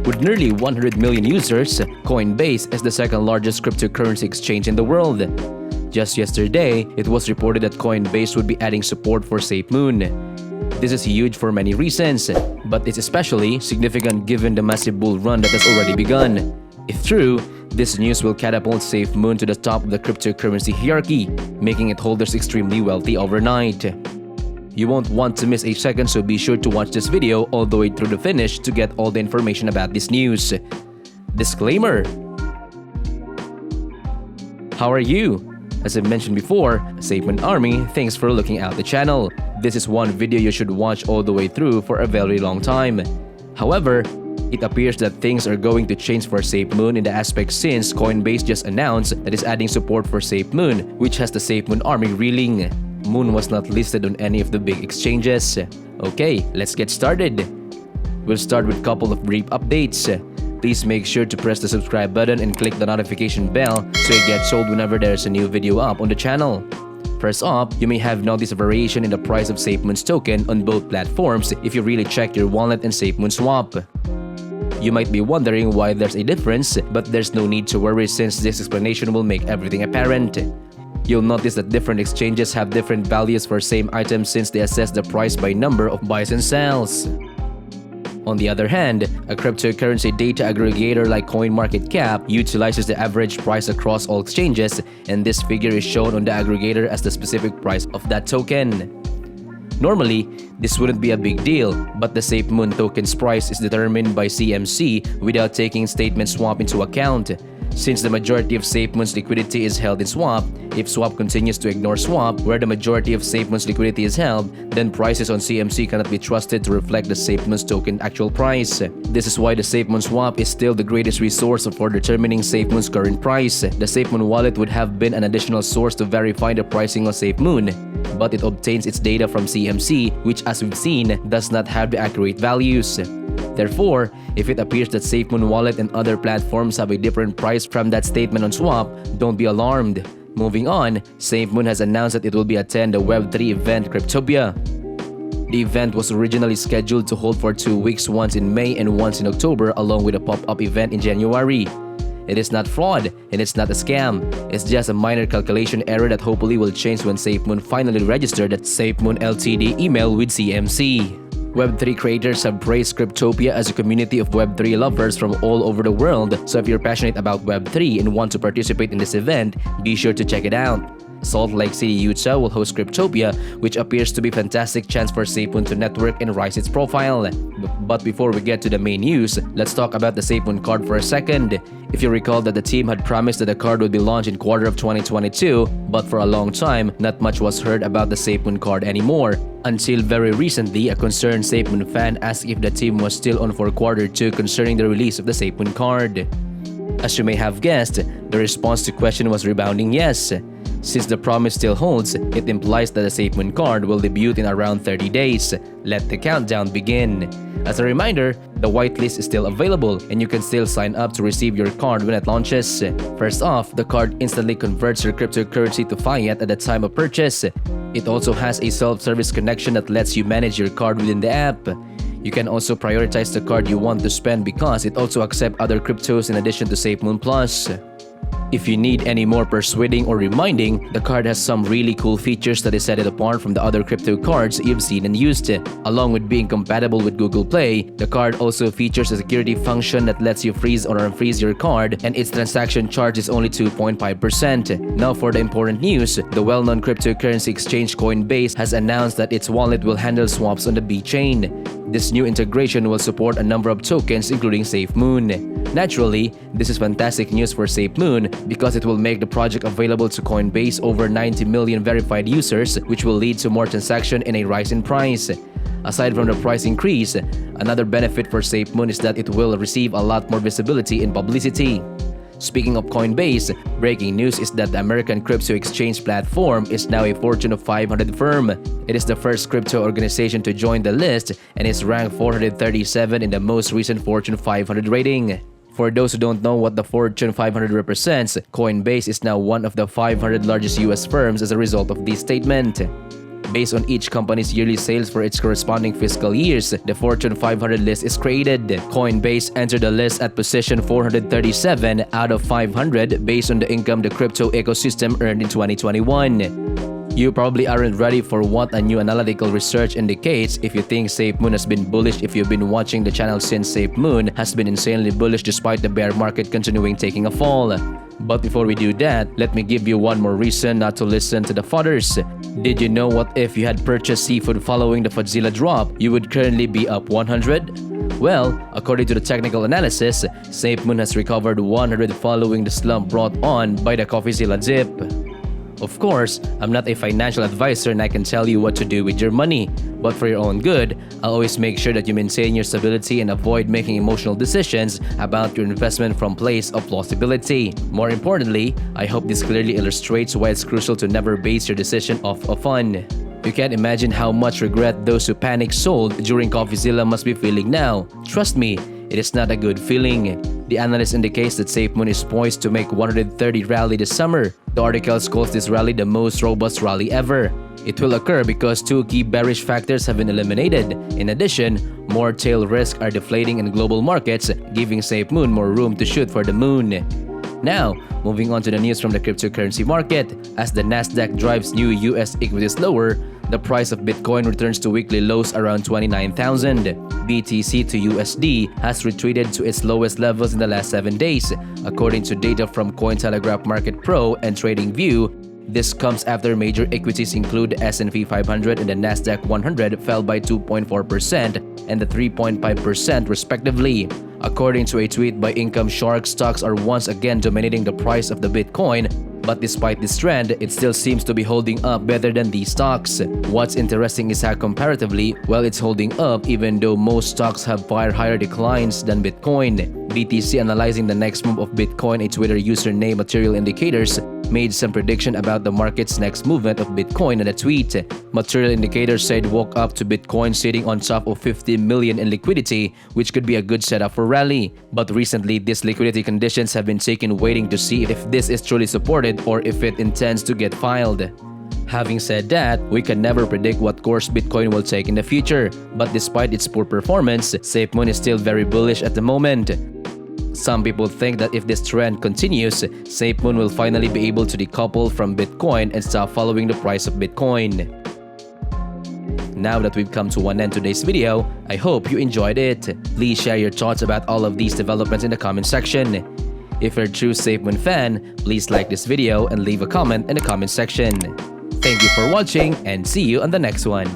With nearly 100 million users, Coinbase is the second largest cryptocurrency exchange in the world. Just yesterday, it was reported that Coinbase would be adding support for SAFEMOON. This is huge for many reasons, but it's especially significant given the massive bull run that has already begun. If true, this news will catapult SAFEMOON to the top of the cryptocurrency hierarchy, making its holders extremely wealthy overnight. You won't want to miss a second, so be sure to watch this video all the way through the finish to get all the information about this news. Disclaimer: How are you? As I mentioned before, SAFEMOON Army, thanks for looking out the channel. This is one video you should watch all the way through for a very long time. However, it appears that things are going to change for SAFEMOON in the aspect since Coinbase just announced that it's adding support for SAFEMOON, which has the SAFEMOON Army reeling. Moon was not listed on any of the big exchanges. Okay, let's get started. We'll start with a couple of brief updates. Please make sure to press the subscribe button and click the notification bell so you get told whenever there's a new video up on the channel. First up, you may have noticed a variation in the price of SAFEMOON's token on both platforms if you really check your wallet and SAFEMOON swap. You might be wondering why there's a difference, but there's no need to worry since this explanation will make everything apparent. You'll notice that different exchanges have different values for same items since they assess the price by number of buys and sells. On the other hand, a cryptocurrency data aggregator like CoinMarketCap utilizes the average price across all exchanges, and this figure is shown on the aggregator as the specific price of that token. Normally, this wouldn't be a big deal, but the SAFEMOON token's price is determined by CMC without taking statement swap into account. Since the majority of SAFEMOON's liquidity is held in swap, if swap continues to ignore swap, where the majority of SAFEMOON's liquidity is held, then prices on CMC cannot be trusted to reflect the SAFEMOON's token actual price. This is why the SAFEMOON swap is still the greatest resource for determining SAFEMOON's current price. The SAFEMOON wallet would have been an additional source to verify the pricing of SAFEMOON, but it obtains its data from CMC, which as we've seen, does not have the accurate values. Therefore, if it appears that SAFEMOON wallet and other platforms have a different price from that statement on swap, don't be alarmed. Moving on, SAFEMOON has announced that it will be attend the Web3 event Cryptopia. The event was originally scheduled to hold for 2 weeks, once in May and once in October, along with a pop-up event in January. It is not fraud and it's not a scam. It's just a minor calculation error that hopefully will change when SAFEMOON finally registered that SAFEMOON Ltd email with CMC. Web3 creators have praised Cryptopia as a community of Web3 lovers from all over the world, so if you're passionate about Web3 and want to participate in this event, be sure to check it out. Salt Lake City, Utah will host Cryptopia, which appears to be a fantastic chance for SAFEMOON to network and rise its profile. But before we get to the main news, let's talk about the SAFEMOON card for a second. If you recall that the team had promised that the card would be launched in quarter of 2022, but for a long time, not much was heard about the SAFEMOON card anymore. Until very recently, a concerned SAFEMOON fan asked if the team was still on for quarter 2 concerning the release of the SAFEMOON card. As you may have guessed, the response to question was resounding yes. Since the promise still holds, it implies that the SAFEMOON card will debut in around 30 days. Let the countdown begin. As a reminder, the whitelist is still available and you can still sign up to receive your card when it launches. First off, the card instantly converts your cryptocurrency to fiat at the time of purchase. It also has a self-service connection that lets you manage your card within the app. You can also prioritize the card you want to spend because it also accepts other cryptos in addition to SAFEMOON Plus. If you need any more persuading or reminding, the card has some really cool features that set it apart from the other crypto cards you've seen and used. Along with being compatible with Google Play, the card also features a security function that lets you freeze or unfreeze your card, and its transaction charge is only 2.5%. Now for the important news, the well-known cryptocurrency exchange Coinbase has announced that its wallet will handle swaps on the B chain. This new integration will support a number of tokens including SAFEMOON. Naturally, this is fantastic news for SAFEMOON because it will make the project available to Coinbase over 90 million verified users, which will lead to more transactions and a rise in price. Aside from the price increase, another benefit for SAFEMOON is that it will receive a lot more visibility and publicity. Speaking of Coinbase, breaking news is that the American crypto exchange platform is now a Fortune 500 firm. It is the first crypto organization to join the list and is ranked 437 in the most recent Fortune 500 rating. For those who don't know what the Fortune 500 represents, Coinbase is now one of the 500 largest US firms as a result of this statement. Based on each company's yearly sales for its corresponding fiscal years, the Fortune 500 list is created. Coinbase entered the list at position 437 out of 500 based on the income the crypto ecosystem earned in 2021. You probably aren't ready for what a new analytical research indicates if you think SAFEMOON has been bullish if you've been watching the channel since SAFEMOON has been insanely bullish despite the bear market continuing taking a fall. But before we do that, let me give you one more reason not to listen to the fathers. Did you know what if you had purchased seafood following the Fadzilla drop, you would currently be up 100? Well, according to the technical analysis, SAFEMOON has recovered 100 following the slump brought on by the CoffeeZilla dip. Of course, I'm not a financial advisor and I can tell you what to do with your money. But for your own good, I'll always make sure that you maintain your stability and avoid making emotional decisions about your investment from place of plausibility. More importantly, I hope this clearly illustrates why it's crucial to never base your decision off of fun. You can't imagine how much regret those who panic sold during CoffeeZilla must be feeling now. Trust me, it is not a good feeling. The analyst indicates that SAFEMOON is poised to make 130 rally this summer. The article calls this rally the most robust rally ever. It will occur because two key bearish factors have been eliminated. In addition, more tail risks are deflating in global markets, giving SAFEMOON more room to shoot for the moon. Now, moving on to the news from the cryptocurrency market. As the Nasdaq drives new US equities lower, the price of Bitcoin returns to weekly lows around 29,000. BTC to USD has retreated to its lowest levels in the last 7 days, according to data from Cointelegraph Market Pro and TradingView. This comes after major equities include the S&P 500 and the Nasdaq 100 fell by 2.4% and the 3.5% respectively. According to a tweet by Income Shark, stocks are once again dominating the price of the Bitcoin. But despite this trend, it still seems to be holding up better than these stocks. What's interesting is how comparatively well it's holding up even though most stocks have far higher declines than Bitcoin. BTC analyzing the next move of Bitcoin, a Twitter user named Material Indicators, made some prediction about the market's next movement of Bitcoin in a tweet. Material Indicators said woke up to Bitcoin sitting on top of 50 million in liquidity, which could be a good setup for rally. But recently, these liquidity conditions have been taken waiting to see if this is truly supported or if it intends to get filed. Having said that, we can never predict what course Bitcoin will take in the future, but despite its poor performance, SAFEMOON is still very bullish at the moment. Some people think that if this trend continues, SAFEMOON will finally be able to decouple from Bitcoin and stop following the price of Bitcoin. Now that we've come to an end today's video, I hope you enjoyed it. Please share your thoughts about all of these developments in the comment section. If you're a true SAFEMOON fan, please like this video and leave a comment in the comment section. Thank you for watching and see you on the next one.